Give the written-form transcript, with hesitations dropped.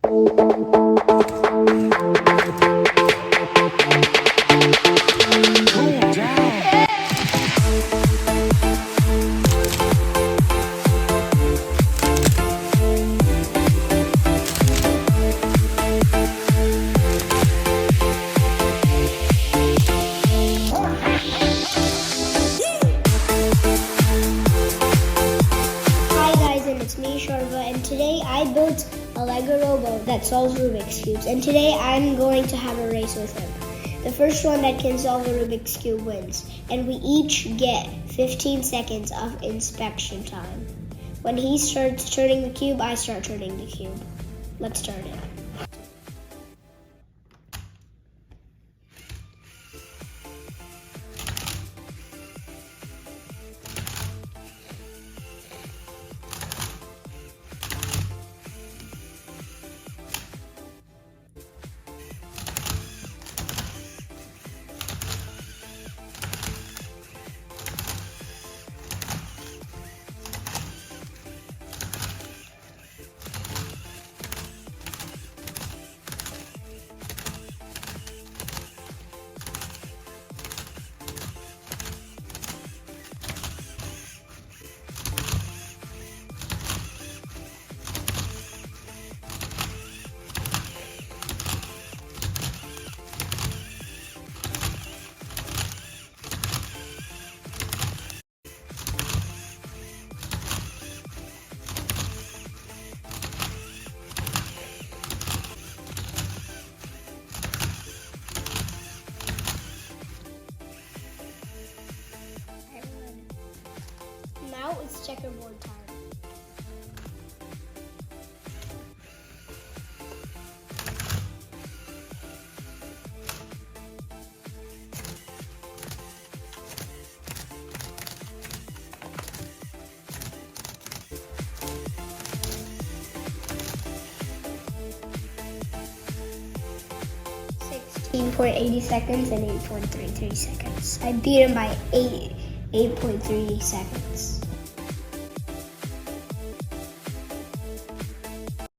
And today I built a Lego robot that solves Rubik's Cubes, and today I'm going to have a race with him. The first one that can solve a Rubik's Cube wins, and we each get 15 seconds of inspection time. When he starts turning the cube, I start turning the cube. Let's start it. Now it's checkerboard time. .80 seconds and 8.33 seconds. I beat him by 8.3 seconds.